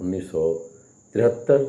1973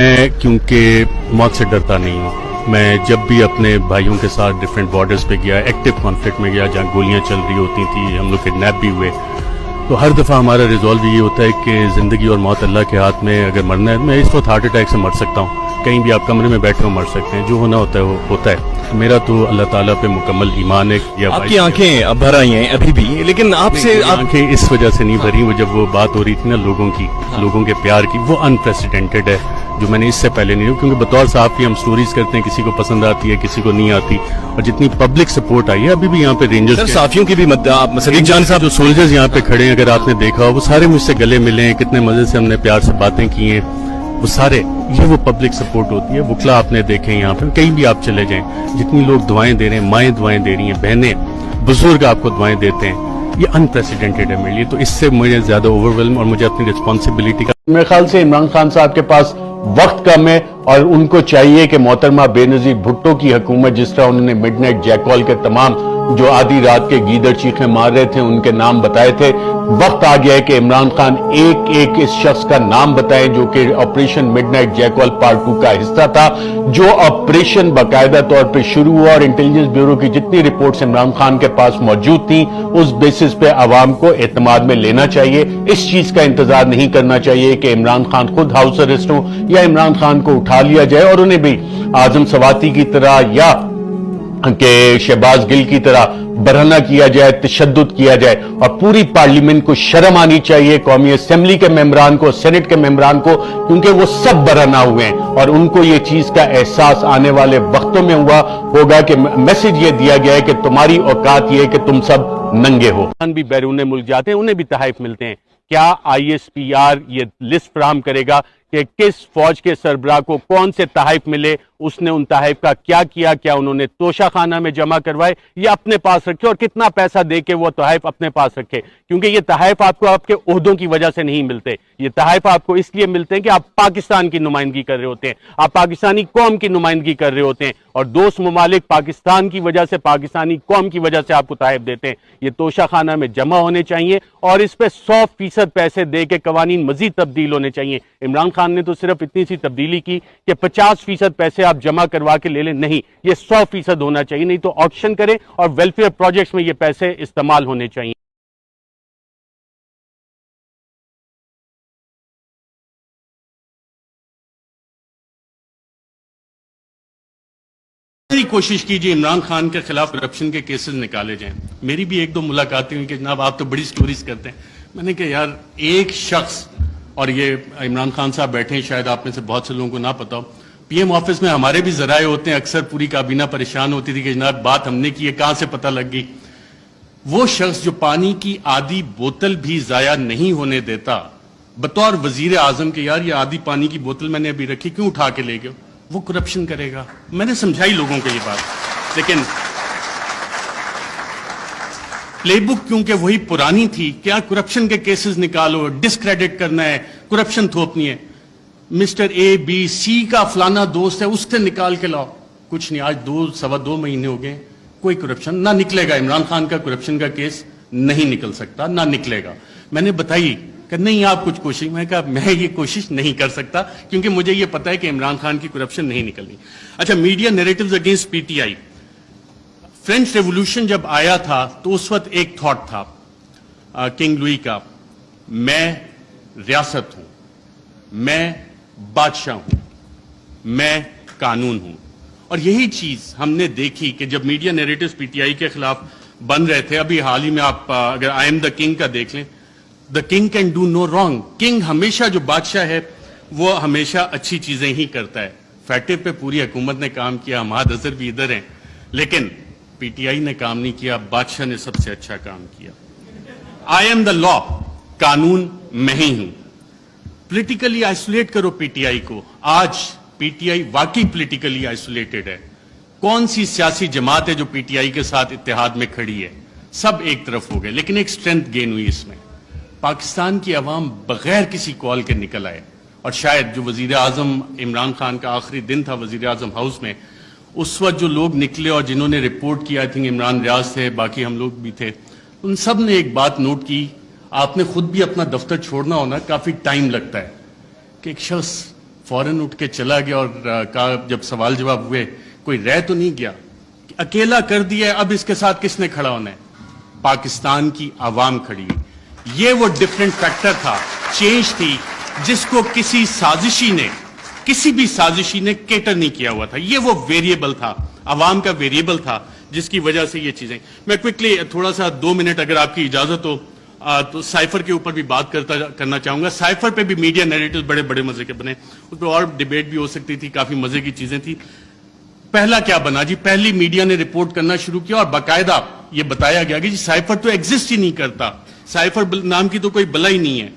میں کیونکہ موت سے ڈرتا نہیں ہوں، میں جب بھی اپنے بھائیوں کے ساتھ ڈفرینٹ بارڈرز پہ گیا، ایکٹیو کانفلکٹ میں گیا جہاں گولیاں چل رہی ہوتی تھیں، ہم لوگ کڈنیپ بھی ہوئے، تو ہر دفعہ ہمارا ریزالو یہ ہوتا ہے کہ زندگی اور موت اللہ کے ہاتھ میں، اگر مرنا ہے میں اس وقت ہارٹ اٹیک سے مر سکتا ہوں، کہیں بھی آپ کمرے میں بیٹھے ہو مر سکتے ہیں، جو ہونا ہوتا ہے وہ ہوتا ہے۔ میرا تو اللہ تعالیٰ پہ مکمل ایمان ہے۔ آپ کی آنکھیں اب بھر آئی ہیں ابھی بھی، لیکن آپ سے آنکھیں اس وجہ سے نہیں بھری، وہ جب وہ بات ہو رہی تھی نا لوگوں کی، لوگوں کے پیار کی، وہ انپریسیڈنٹڈ ہے جو میں نے اس سے پہلے نہیں، کیونکہ بطور صحافی ہم سٹوریز کرتے ہیں، کسی کو پسند آتی ہے کسی کو نہیں آتی، اور جتنی پبلک سپورٹ آئی ہے ابھی بھی یہاں پہ رینجرز صحافیوں کی بھی صدیق جان صاحب جو سولجرز یہاں پہ کھڑے ہیں، اگر آپ نے دیکھا ہو وہ سارے مجھ سے گلے ملے ہیں، کتنے مزے سے ہم نے پیار سے باتیں کی ہیں، وہ سارے، یہ وہ پبلک سپورٹ ہوتی ہے۔ وکلا آپ نے دیکھے یہاں پہ، کہیں بھی آپ چلے جائیں، جتنی لوگ دعائیں دے رہے ہیں، مائیں دعائیں دے رہی ہیں، بہنیں بزرگ آپ کو دعائیں دیتے ہیں، یہ انپریسیڈنٹڈ ہے میرے لیے، تو اس سے مجھے زیادہ اوورولم اور مجھے اپنی رسپانسبلٹی کا میرے خیال سے عمران خان صاحب کے پاس وقت کم ہے، اور ان کو چاہیے کہ محترمہ بے نظیر بھٹو کی حکومت، جس طرح انہوں نے مڈ نائٹ جیکال کے تمام جو آدھی رات کے گیدڑ چیخیں مار رہے تھے ان کے نام بتائے تھے، وقت آ گیا ہے کہ عمران خان ایک ایک اس شخص کا نام بتائیں جو کہ operation mid night jackal part 2 کا حصہ تھا، جو آپریشن باقاعدہ طور پہ شروع ہوا، اور انٹیلیجنس بیورو کی جتنی رپورٹس عمران خان کے پاس موجود تھیں اس بیسس پہ عوام کو اعتماد میں لینا چاہیے۔ اس چیز کا انتظار نہیں کرنا چاہیے کہ عمران خان خود ہاؤس اریسٹ ہوں یا عمران خان کو اٹھا لیا جائے اور انہیں بھی اعظم سواتی کی طرح یا کہ شہباز گل کی طرح برہنہ کیا جائے، تشدد کیا جائے، اور پوری پارلیمنٹ کو شرم آنی چاہیے، قومی اسمبلی کے ممبران کو، سینٹ کے ممبران کو، کیونکہ وہ سب برہنہ ہوئے ہیں اور ان کو یہ چیز کا احساس آنے والے وقتوں میں ہوگا کہ میسج یہ دیا گیا ہے کہ تمہاری اوقات یہ ہے کہ تم سب ننگے ہو۔ بھی بیرون ملک جاتے ہیں انہیں بھی تحائف ملتے ہیں، کیا آئی ایس پی آر یہ لسٹ فراہم کرے گا کہ کس فوج کے سربراہ کو کون سے تحائف ملے، اس نے ان تحائف کا کیا کیا، کیا انہوں نے توشہ خانہ میں جمع کروائے یا اپنے پاس رکھے، اور کتنا پیسہ دے کے وہ تحائف اپنے پاس رکھے، کیونکہ یہ تحائف آپ کو آپ کے عہدوں کی وجہ سے نہیں ملتے، یہ تحائف آپ کو اس لیے ملتے ہیں کہ آپ پاکستان کی نمائندگی کر رہے ہوتے ہیں، آپ پاکستانی قوم کی نمائندگی کر رہے ہوتے ہیں، اور دوست ممالک پاکستان کی وجہ سے، پاکستانی قوم کی وجہ سے آپ کو تحائف دیتے ہیں۔ یہ توشہ خانہ میں جمع ہونے چاہیے اور اس پہ 100% پیسے دے کے قوانین مزید تبدیل ہونے چاہیے۔ عمران خان نے تو صرف اتنی سی تبدیلی کی کہ 50% پیسے آپ جمع کروا کے لے لیں، نہیں، یہ 100% ہونا چاہیے، نہیں تو آکشن کریں اور ویلفیئر پروجیکٹس میں یہ پیسے استعمال ہونے چاہیے۔ کوشش کیجیے عمران خان کے خلاف کرپشن کے کیسز نکالے جائیں۔ میری بھی ایک دو ملاقاتیں ہوئی کہ جناب آپ تو بڑی سٹوریز کرتے ہیں، میں نے کہا یار ایک شخص، اور یہ عمران خان صاحب بیٹھے ہیں، شاید آپ میں سے بہت سے لوگوں کو نہ پتا ہو، پی ایم آفس میں ہمارے بھی ذرائع ہوتے ہیں، اکثر پوری کابینہ پریشان ہوتی تھی کہ جناب بات ہم نے کی ہے کہاں سے پتہ لگ گئی۔ وہ شخص جو پانی کی آدھی بوتل بھی ضائع نہیں ہونے دیتا بطور وزیر اعظم کے، یار یہ آدھی پانی کی بوتل میں نے ابھی رکھی کیوں اٹھا کے لے گئے، وہ کرپشن کرے گا۔ میں نے سمجھائی لوگوں کو یہ بات، لیکن پلے بک کیونکہ وہی پرانی تھی، کیا کرپشن کے کیسز نکالو، ڈسکریڈٹ کرنا ہے، کرپشن تھوپنی ہے، مسٹر اے بی سی کا فلانا دوست ہے اس سے نکال کے لاؤ، کچھ نہیں۔ آج 2.25 مہینے ہو گئے، کوئی کرپشن نہ نکلے گا، عمران خان کا کرپشن کا کیس نہیں نکل سکتا، نہ نکلے گا۔ میں نے بتائی کہ نہیں آپ کچھ کوشش، میں کہا میں یہ کوشش نہیں کر سکتا کیونکہ مجھے یہ پتا ہے کہ عمران خان کی کرپشن نہیں نکلنی۔ اچھا، media narratives against P T I, French revolution جب آیا تھا تو اس وقت ایک تھاٹ تھا کنگ لوئی کا، میں ریاست ہوں، میں بادشاہ ہوں، میں قانون ہوں، اور یہی چیز ہم نے دیکھی کہ جب media narratives P T I کے خلاف بن رہے تھے، ابھی حال ہی میں آپ اگر آئی ایم دا کنگ کا دیکھ لیں، the king can do no wrong, king ہمیشہ جو بادشاہ ہے وہ ہمیشہ اچھی چیزیں ہی کرتا ہے۔ فیٹے پہ پوری حکومت نے کام کیا، ہماد اظہر بھی ادھر ہیں، لیکن پی ٹی آئی نے کام نہیں کیا، بادشاہ نے سب سے اچھا کام کیا۔ آئی ایم دا لا، قانون میں ہی ہوں۔ پولیٹیکلی آئسولیٹ کرو پی ٹی آئی کو۔ آج پی ٹی آئی واقعی پولیٹیکلی آئسولیٹڈ ہے۔ کون سی سیاسی جماعت ہے جو پی ٹی آئی کے ساتھ اتحاد میں کھڑی ہے؟ سب ایک طرف ہو گئے، لیکن ایک سٹرینتھ گین ہوئی اس میں، پاکستان کی عوام بغیر کسی کال کے نکل آئے، اور شاید جو وزیر اعظم عمران خان کا آخری دن تھا وزیر اعظم ہاؤس میں، اس وقت جو لوگ نکلے اور جنہوں نے رپورٹ کیا، آئی تھنک عمران ریاض تھے، باقی ہم لوگ بھی تھے، ان سب نے ایک بات نوٹ کی، آپ نے خود بھی اپنا دفتر چھوڑنا ہونا کافی ٹائم لگتا ہے، کہ ایک شخص فوراً اٹھ کے چلا گیا اور کہا جب سوال جواب ہوئے کوئی رہ تو نہیں گیا کہ اکیلا کر دیا ہے، اب اس کے ساتھ کس نے کھڑا ہونا ہے؟ پاکستان کی عوام کھڑی ہوئی۔ یہ وہ ڈفرینٹ فیکٹر تھا، چینج تھی جس کو کسی بھی سازشی نے کیٹر نہیں کیا ہوا تھا۔ یہ وہ ویریبل تھا، عوام کا ویریبل تھا جس کی وجہ سے یہ چیزیں۔ میں کوئکلی تھوڑا سا 2 منٹ اگر آپ کی اجازت ہو تو سائفر کے اوپر بھی بات کرنا چاہوں گا۔ سائفر پہ بھی میڈیا نیریٹیوز بڑے بڑے مزے کے بنے، اس پہ اور ڈیبیٹ بھی ہو سکتی تھی، کافی مزے کی چیزیں تھی۔ پہلا کیا بنا جی، پہلی میڈیا نے رپورٹ کرنا شروع کیا اور باقاعدہ یہ بتایا گیا کہ جی سائفر تو ایگزسٹ ہی نہیں کرتا، سائفر نام کی تو کوئی بلا ہی نہیں ہے۔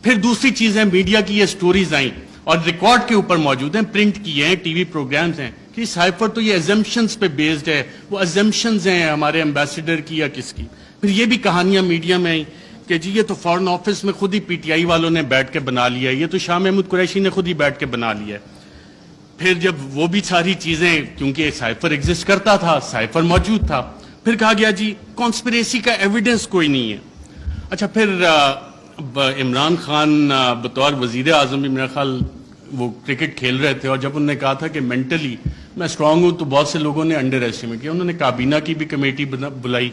پھر دوسری چیز ہے میڈیا کی یہ سٹوریز آئیں اور ریکارڈ کے اوپر موجود ہیں، پرنٹ کیے ہیں، ٹی وی پروگرامز ہیں کہ سائفر تو یہ ایزمپشنز پہ بیسڈ ہے، وہ ایزمپشنز ہیں ہمارے ایمبیسڈر کی یا کس کی۔ پھر یہ بھی کہانیاں میڈیا میں آئیں کہ جی یہ تو فارن آفس میں خود ہی پی ٹی آئی والوں نے بیٹھ کے بنا لیا ہے، یہ تو شاہ محمود قریشی نے خود ہی بیٹھ کے بنا لیا ہے۔ پھر جب وہ بھی ساری چیزیں، کیونکہ سائفر ایگزسٹ کرتا تھا، سائفر موجود تھا، پھر کہا گیا جی کانسپریسی کا ایویڈنس کوئی نہیں ہے۔ اچھا پھر عمران خان بطور وزیر اعظم بھی میرا خیال وہ کرکٹ کھیل رہے تھے، اور جب انہوں نے کہا تھا کہ مینٹلی میں اسٹرانگ ہوں تو بہت سے لوگوں نے انڈر ایسٹیمیٹ کیا۔ انہوں نے کابینہ کی بھی کمیٹی بلائی،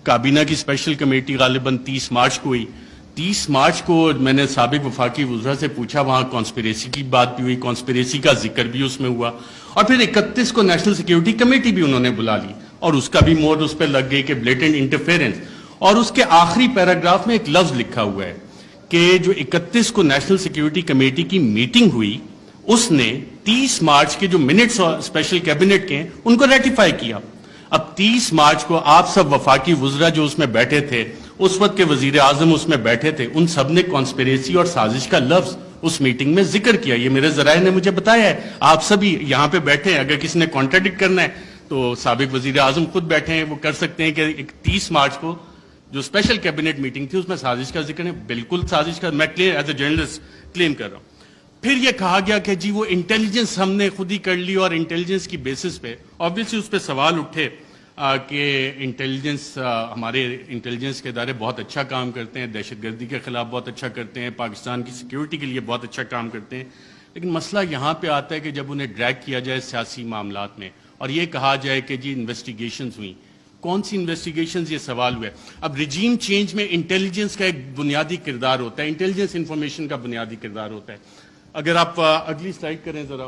کابینہ کی اسپیشل کمیٹی غالباً 30 مارچ کو ہوئی۔ 30 مارچ کو میں نے سابق وفاقی وزراء سے پوچھا، وہاں کانسپریسی کی بات بھی ہوئی، کانسپریسی کا ذکر بھی اس میں ہوا، اور پھر 31 کو نیشنل سیکیورٹی کمیٹی بھی انہوں نے بلا لی اور اس کا بھی مور اس پہ لگ گئی کہ بلیٹنٹ انٹرفیرنس۔ اور اس کے آخری پیراگراف میں ایک لفظ لکھا ہوا ہے کہ جو 31 کو نیشنل سیکیورٹی کمیٹی کی میٹنگ ہوئی اس نے 30 مارچ کے جو منٹس اسپیشل کیبنٹ کے ہیں ان کو ریٹیفائی کیا۔ اب 30 مارچ کو آپ سب وفاقی وزراء جو اس میں بیٹھے تھے، اس وقت کے وزیر اعظم اس میں بیٹھے تھے، ان سب نے کانسپریسی اور سازش کا لفظ اس میٹنگ میں ذکر کیا۔ یہ میرے ذرائع نے مجھے بتایا ہے، آپ سبھی یہاں پہ بیٹھے ہیں، اگر کسی نے کانٹراڈکٹ کرنا ہے تو سابق وزیر اعظم خود بیٹھے ہیں، وہ کر سکتے ہیں کہ 30 مارچ کو جو اسپیشل کیبنٹ میٹنگ تھی اس میں سازش کا ذکر ہے، بالکل سازش کا میں ایز اے جرنلسٹ کلیم کر رہا ہوں۔ پھر یہ کہا گیا کہ جی وہ انٹیلیجنس ہم نے خود ہی کر لی، اور انٹیلیجنس کی بیسس پہ آبویسلی اس پہ سوال اٹھے کہ انٹیلیجنس، ہمارے انٹیلیجنس کے ادارے بہت اچھا کام کرتے ہیں، دہشت گردی کے خلاف بہت اچھا کرتے ہیں، پاکستان کی سیکیورٹی کے لیے بہت اچھا کام کرتے ہیں، لیکن مسئلہ یہاں پہ آتا ہے کہ جب انہیں ڈریگ کیا جائے سیاسی معاملات میں اور یہ کہا جائے کہ جی انویسٹیگیشنز ہوئیں، کون سی انویسٹیگیشنز، یہ سوال ہوا ہے۔ اب ریجیم چینج میں انٹیلیجنس کا ایک بنیادی کردار ہوتا ہے، انٹیلیجنس انفارمیشن کا بنیادی کردار ہوتا ہے۔ اگر آپ اگلی سلائیڈ کریں ذرا،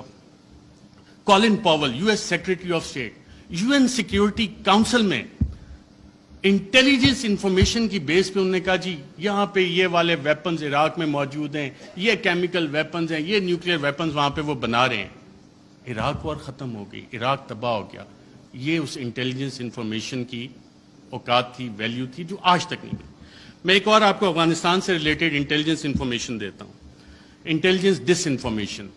Colin Powell U S secretary of state, U N security council میں انٹیلیجنس انفارمیشن کی بیس پہ انہوں نے کہا جی یہاں پہ یہ والے ویپنز عراق میں موجود ہیں، یہ کیمیکل ویپنز ہیں، یہ نیوکلیئر ویپنز وہاں پہ وہ بنا رہے ہیں۔ عراق اور ختم ہو گئی، عراق تباہ ہو گیا۔ یہ اس انٹیلیجنس انفارمیشن کی اوقات تھی، ویلیو تھی، جو آج تک نہیں ملی۔ میں ایک اور آپ کو افغانستان سے ریلیٹڈ انٹیلیجنس انفارمیشن دیتا ہوں، انٹیلیجنس ڈس انفارمیشن،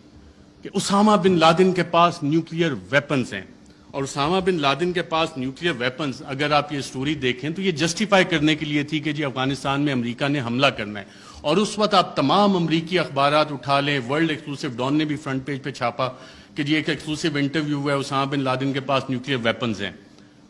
کہ اسامہ بن لادن کے پاس نیوکلیئر ویپنز ہیں، اور اسامہ بن لادن کے پاس نیوکلیئر ویپنز، اگر آپ یہ سٹوری دیکھیں تو یہ جسٹیفائی کرنے کے لیے تھی کہ جی افغانستان میں امریکہ نے حملہ کرنا ہے، اور اس وقت آپ تمام امریکی اخبارات اٹھا لیں، ورلڈ ایکسکلوسیو ڈان نے بھی فرنٹ پیج پہ چھاپا کہ جی ایک ایکسکلوسیو انٹرویو ہوا ہے، اسامہ بن لادن کے پاس نیوکلیئر ویپنز ہیں۔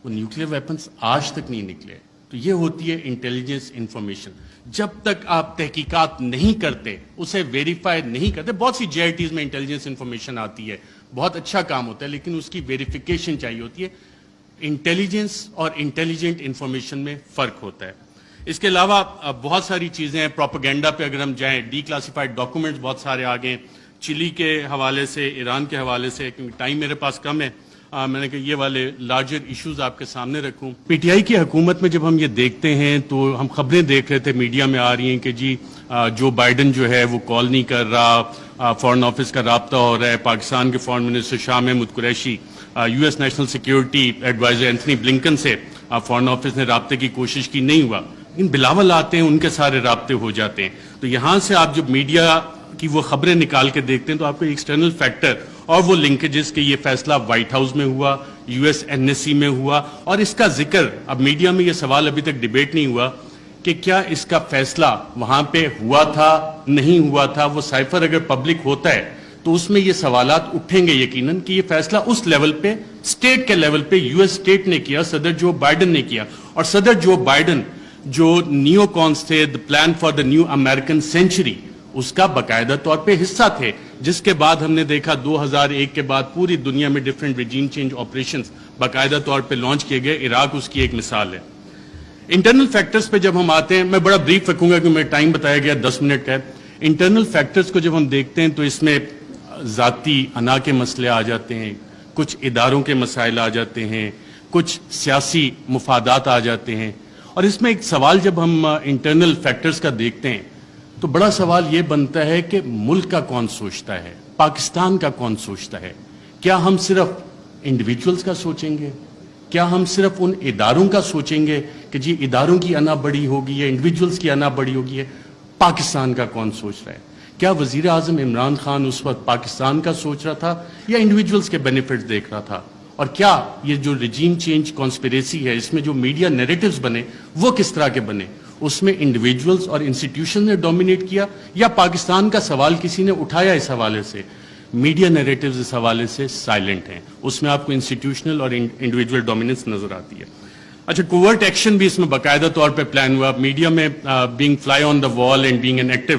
وہ نیوکلیئر ویپنز آج تک نہیں نکلے۔ تو یہ ہوتی ہے انٹیلیجنس انفارمیشن۔ جب تک آپ تحقیقات نہیں کرتے، اسے ویریفائی نہیں کرتے، بہت سی جے آئی ٹیز میں انٹیلیجنس انفارمیشن آتی ہے، بہت اچھا کام ہوتا ہے، لیکن اس کی ویریفیکیشن چاہیے ہوتی ہے۔ انٹیلیجنس اور انٹیلیجنٹ انفارمیشن میں فرق ہوتا ہے۔ اس کے علاوہ بہت ساری چیزیں ہیں، پروپیگنڈا پہ اگر ہم جائیں، ڈی کلاسیفائڈ ڈاکومنٹس بہت سارے آ گئے، چلی کے حوالے سے، ایران کے حوالے سے، کیونکہ ٹائم میرے پاس کم ہے، میں نے کہا یہ والے لارجر ایشوز آپ کے سامنے رکھوں۔ پی ٹی آئی کی حکومت میں جب ہم یہ دیکھتے ہیں تو ہم خبریں دیکھ رہے تھے، میڈیا میں آ رہی ہیں کہ جی جو بائیڈن جو ہے وہ کال نہیں کر رہا، فارن آفس کا رابطہ ہو رہا ہے، پاکستان کے foreign minister Shah Mahmood Qureshi, U S national security advisor Anthony Blinken سے فارن آفس نے رابطے کی کوشش کی، نہیں ہوا، لیکن بلاول آتے ہیں، ان کے سارے رابطے ہو جاتے ہیں۔ تو یہاں سے آپ جب میڈیا کی وہ خبریں نکال کے دیکھتے ہیں تو آپ کو ایکسٹرنل فیکٹر اور وہ لنکیجز کہ یہ فیصلہ وائٹ ہاؤس میں ہوا، U S N S C میں ہوا، اور اس کا ذکر اب میڈیا میں یہ سوال ابھی تک ڈیبیٹ نہیں ہوا کہ کیا اس کا فیصلہ وہاں پہ ہوا تھا، نہیں ہوا تھا۔ وہ سائفر اگر پبلک ہوتا ہے تو اس میں یہ سوالات اٹھیں گے یقیناً کہ یہ فیصلہ اس لیول پہ، اسٹیٹ کے لیول پہ یو ایس اسٹیٹ نے کیا، صدر جو بائیڈن نے کیا، اور صدر جو بائیڈن جو نیو کانس تھے، the plan for the new American century, اس کا باقاعدہ طور پہ حصہ تھے۔ جس کے بعد ہم نے دیکھا 2001 کے بعد پوری دنیا میں ڈیفرنٹ ریجیم چینج آپریشنز باقاعدہ طور پہ لانچ کیے گئے. عراق اس کی ایک مثال ہے. انٹرنل فیکٹرز پہ جب ہم آتے ہیں, میں بڑا بریف رکھوں گا کیونکہ ٹائم بتایا گیا 10 منٹ ہے. انٹرنل فیکٹرز کو جب ہم دیکھتے ہیں تو اس میں ذاتی انا کے مسئلے آ جاتے ہیں, کچھ اداروں کے مسائل آ جاتے ہیں, کچھ سیاسی مفادات آ جاتے ہیں. اور اس میں ایک سوال جب ہم انٹرنل فیکٹرز کا دیکھتے ہیں تو بڑا سوال یہ بنتا ہے کہ ملک کا کون سوچتا ہے, پاکستان کا کون سوچتا ہے. کیا ہم صرف انڈیویجولز کا سوچیں گے, کیا ہم صرف ان اداروں کا سوچیں گے کہ جی اداروں کی انا بڑی ہوگی یا انڈیویجولز کی انا بڑی ہوگی ہے, پاکستان کا کون سوچ رہا ہے. کیا وزیر اعظم عمران خان اس وقت پاکستان کا سوچ رہا تھا یا انڈیویجولز کے بینیفٹس دیکھ رہا تھا. اور کیا یہ جو ریجیم چینج کانسپیریسی ہے اس میں جو میڈیا نیریٹیوز بنے وہ کس طرح کے بنے, اس میں انڈیویجولز اور انسٹیٹیوشن نے ڈومینیٹ کیا یا پاکستان کا سوال کسی نے اٹھایا. اس حوالے سے میڈیا نیریٹیوز اس حوالے سے سائلنٹ ہیں, اس میں آپ کو انسٹیٹیوشنل اور انڈیویجول ڈومیننس نظر آتی ہے. اچھا, کوورٹ ایکشن بھی اس میں باقاعدہ طور پہ پلان ہوا. میڈیا میں being fly on the wall and being an active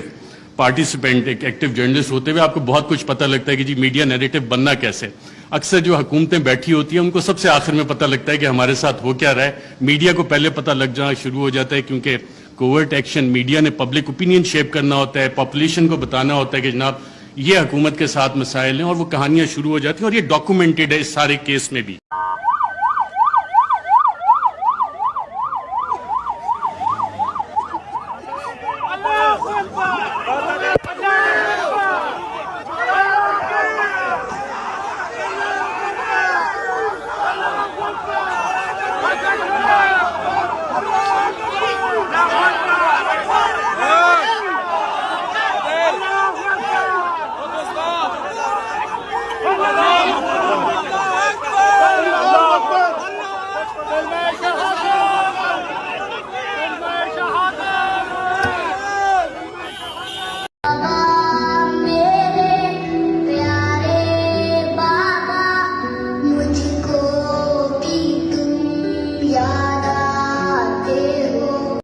participant, ایک ایکٹیو جرنلسٹ ہوتے ہوئے آپ کو بہت کچھ پتہ لگتا ہے کہ جی میڈیا نیریٹو بننا کیسے. اکثر جو حکومتیں بیٹھی ہوتی ہیں ان کو سب سے آخر میں پتہ لگتا ہے کہ ہمارے ساتھ ہو کیا رہا ہے. میڈیا کو پہلے پتہ لگ جانا شروع ہو جاتا ہے کیونکہ کوورٹ ایکشن میڈیا نے پبلک اوپینین شیپ کرنا ہوتا ہے, پاپولیشن کو بتانا ہوتا ہے کہ جناب یہ حکومت کے ساتھ مسائل ہیں, اور وہ کہانیاں شروع ہو جاتی ہیں. اور یہ ڈاکومنٹڈ ہے اس سارے کیس میں بھی.